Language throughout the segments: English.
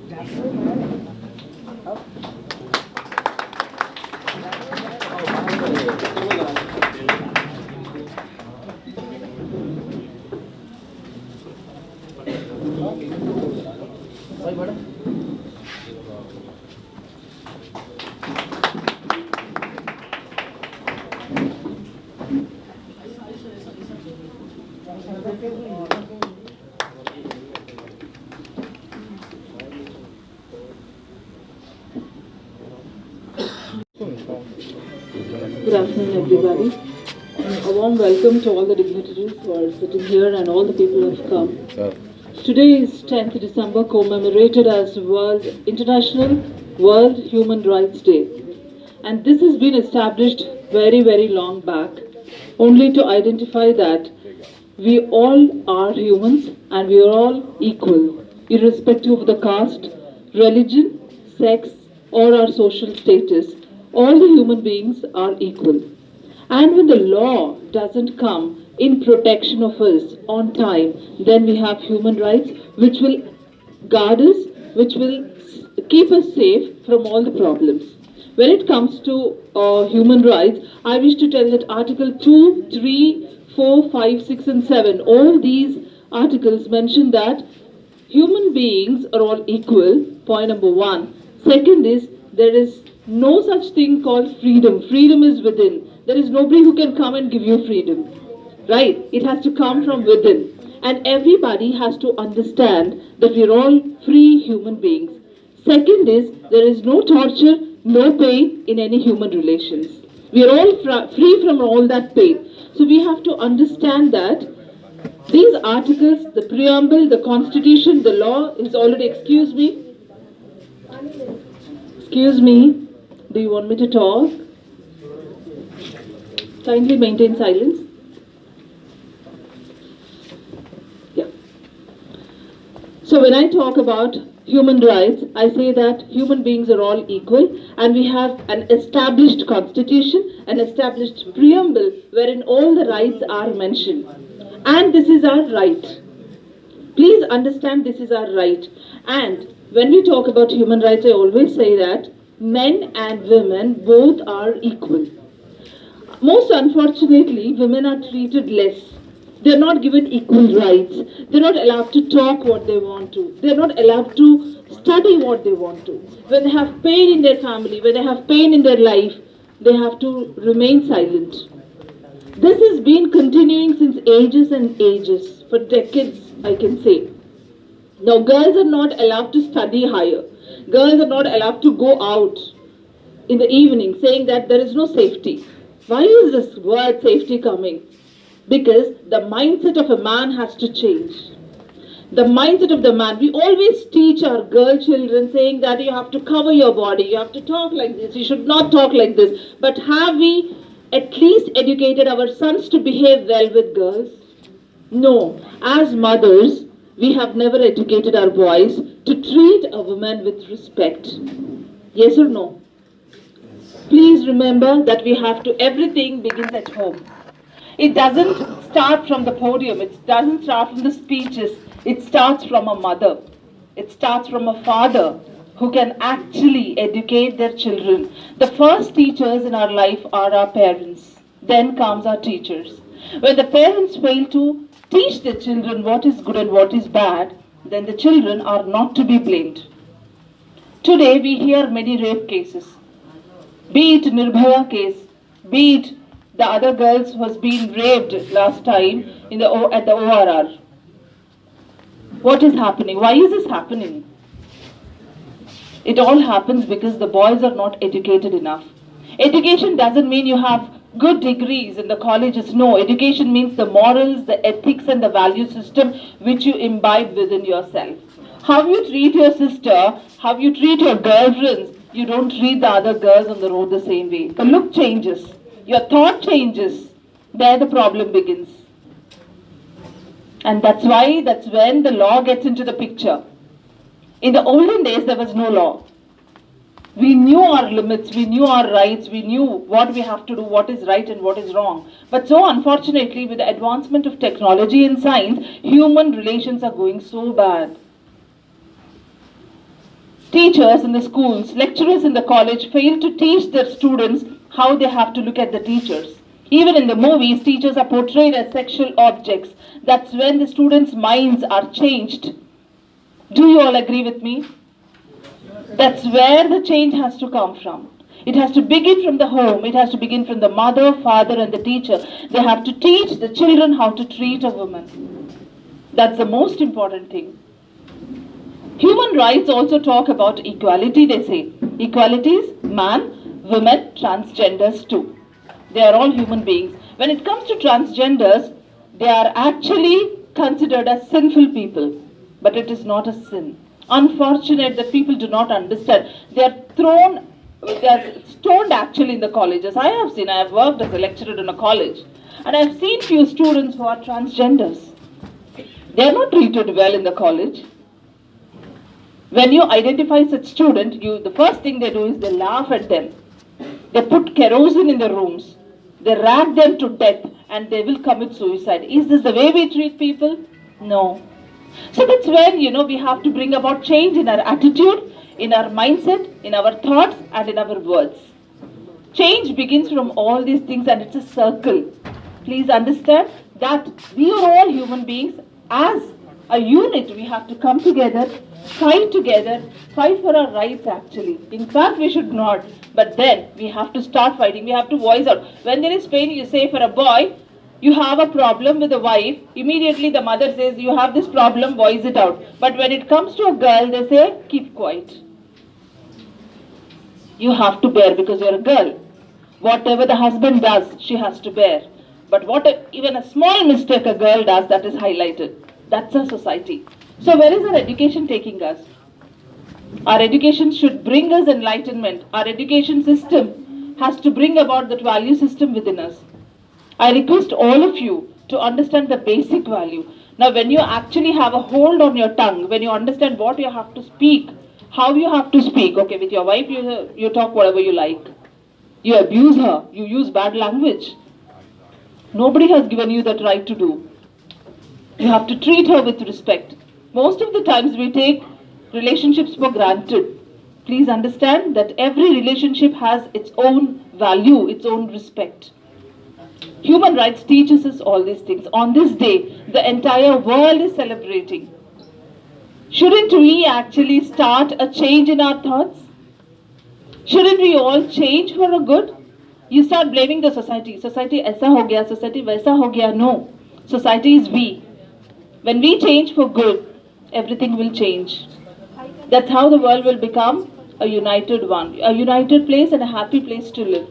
Good afternoon, everybody. A warm welcome to all the dignitaries who are sitting here and all the people who have come. Today is 10th December, commemorated as International World Human Rights Day. And this has been established very, very long back, only to identify that we all are humans and we are all equal, irrespective of the caste, religion, sex, or our social status. All the human beings are equal. And when the law doesn't come in protection of us on time, then we have human rights which will guard us, which will keep us safe from all the problems. When it comes to human rights, I wish to tell that Article 2, 3, 4, 5, 6 and 7, all these articles mention that human beings are all equal, point number 1. Second is, there is no such thing called freedom. Freedom is within. There is nobody who can come and give you freedom. Right? It has to come from within. And everybody has to understand that we are all free human beings. Second is, there is no torture, no pain in any human relations. We are all free from all that pain. So we have to understand that these articles, the preamble, the constitution, the law is already, excuse me, do you want me to talk? Kindly maintain silence. Yeah. So when I talk about human rights, I say that human beings are all equal and we have an established constitution, an established preamble wherein all the rights are mentioned. And this is our right. Please understand, this is our right. And when we talk about human rights, I always say that men and women both are equal. Most unfortunately, women are treated less. They're not given equal rights. They're not allowed to talk what they want to. They're not allowed to study what they want to. When they have pain in their family, when they have pain in their life, they have to remain silent. This has been continuing since ages and ages, for decades, I can say. Now, girls are not allowed to study higher. Girls are not allowed to go out in the evening, saying that there is no safety. Why is this word safety coming? Because the mindset of a man has to change. The mindset of the man, we always teach our girl children saying that you have to cover your body, you have to talk like this, you should not talk like this. But have we at least educated our sons to behave well with girls? No. As mothers, we have never educated our boys to treat a woman with respect. Yes or no? Please remember that we have to, everything begins at home. It doesn't start from the podium, it doesn't start from the speeches, it starts from a mother. It starts from a father who can actually educate their children. The first teachers in our life are our parents. Then comes our teachers. When the parents fail to teach their children what is good and what is bad, then the children are not to be blamed. Today we hear many rape cases. Be it Nirbhaya case, be it the other girls who was being raped last time at the ORR. What is happening? Why is this happening? It all happens because the boys are not educated enough. Education doesn't mean you have good degrees in the colleges. No, education means the morals, the ethics and the value system which you imbibe within yourself. How you treat your sister, how you treat your girlfriends, you don't treat the other girls on the road the same way. The look changes, your thought changes, there the problem begins. And that's when the law gets into the picture. In the olden days, there was no law. We knew our limits, we knew our rights, we knew what we have to do, what is right and what is wrong. But so unfortunately, with the advancement of technology and science, human relations are going so bad. Teachers in the schools, lecturers in the college fail to teach their students how they have to look at the teachers. Even in the movies, teachers are portrayed as sexual objects. That's when the students' minds are changed. Do you all agree with me? That's where the change has to come from. It has to begin from the home. It has to begin from the mother, father, and the teacher. They have to teach the children how to treat a woman. That's the most important thing. Human rights also talk about equality, they say. Equality is man, women, transgenders too. They are all human beings. When it comes to transgenders, they are actually considered as sinful people. But it is not a sin. Unfortunate that people do not understand. They are stoned actually in the colleges. I have worked as a lecturer in a college. And I have seen few students who are transgenders. They are not treated well in the college. When you identify such student, the first thing they do is they laugh at them. They put kerosene in the rooms. They rag them to death and they will commit suicide. Is this the way we treat people? No. So that's when, we have to bring about change in our attitude, in our mindset, in our thoughts and in our words. Change begins from all these things and it's a circle. Please understand that we are all human beings. As a unit, we have to come together, fight for our rights actually. In fact, we should not. But then we have to start fighting. We have to voice out. When there is pain, you say for a boy, you have a problem with a wife. Immediately the mother says, you have this problem, voice it out. But when it comes to a girl, they say, keep quiet. You have to bear because you're a girl. Whatever the husband does, she has to bear. But even a small mistake a girl does, that is highlighted. That's our society. So where is our education taking us? Our education should bring us enlightenment. Our education system has to bring about that value system within us. I request all of you to understand the basic value. Now when you actually have a hold on your tongue, when you understand what you have to speak, how you have to speak, okay, with your wife you talk whatever you like. You abuse her, you use bad language. Nobody has given you that right to do. You have to treat her with respect. Most of the times we take relationships for granted. Please understand that every relationship has its own value, its own respect. Human rights teaches us all these things. On this day, the entire world is celebrating. Shouldn't we actually start a change in our thoughts? Shouldn't we all change for a good? You start blaming the society. Society aisa ho gaya, society waisa ho gaya. No. Society is we. When we change for good, everything will change. That's how the world will become a united one. A united place and a happy place to live.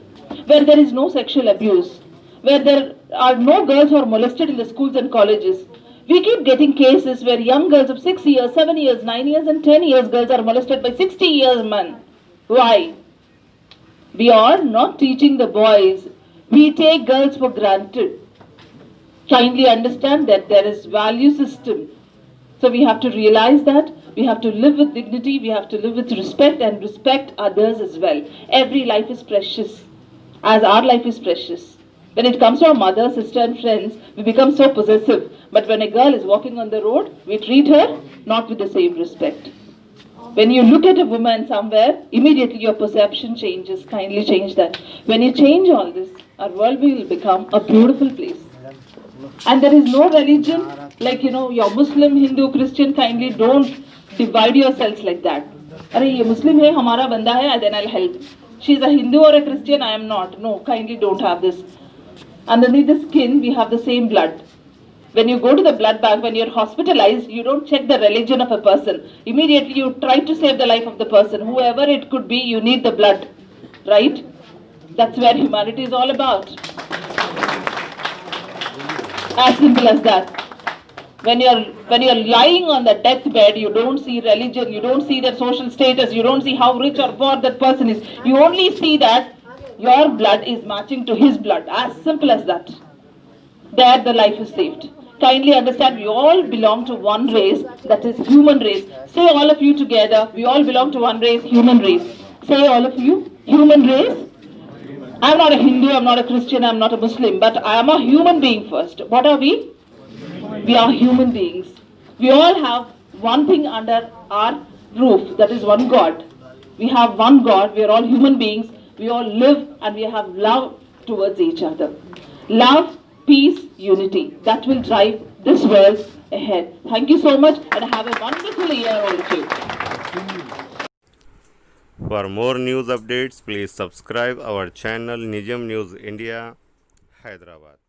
Where there is no sexual abuse. Where there are no girls who are molested in the schools and colleges. We keep getting cases where young girls of 6 years, 7 years, 9 years and 10 years girls are molested by 60 years men. Why? We are not teaching the boys. We take girls for granted. Kindly understand that there is value system. So we have to realize that. We have to live with dignity. We have to live with respect and respect others as well. Every life is precious. As our life is precious. When it comes to our mother, sister and friends, we become so possessive. But when a girl is walking on the road, we treat her not with the same respect. When you look at a woman somewhere, immediately your perception changes. Kindly change that. When you change all this, our world will become a beautiful place. And there is no religion, like, you're Muslim, Hindu, Christian, kindly don't divide yourselves like that. Arey, ye Muslim hai, hamara banda hai, then I'll help. She's a Hindu or a Christian, I am not. No, kindly don't have this. Underneath the skin, we have the same blood. When you go to the blood bank, when you're hospitalized, you don't check the religion of a person. Immediately you try to save the life of the person. Whoever it could be, you need the blood. Right? That's where humanity is all about. As simple as that. When you're lying on the deathbed, you don't see religion, you don't see their social status, you don't see how rich or poor that person is. You only see that your blood is matching to his blood. As simple as that. There the life is saved. Kindly understand, we all belong to one race, that is human race. Say all of you together, we all belong to one race, human race. Say all of you, human race. I'm not a Hindu, I'm not a Christian, I'm not a Muslim, but I am a human being first. What are we? We are human beings. We all have one thing under our proof, that is one God. We have one God, we are all human beings, we all live and we have love towards each other. Love, peace, unity. That will drive this world ahead. Thank you so much and have a wonderful year all of you. For more news updates, please subscribe our channel Nijam News India, Hyderabad.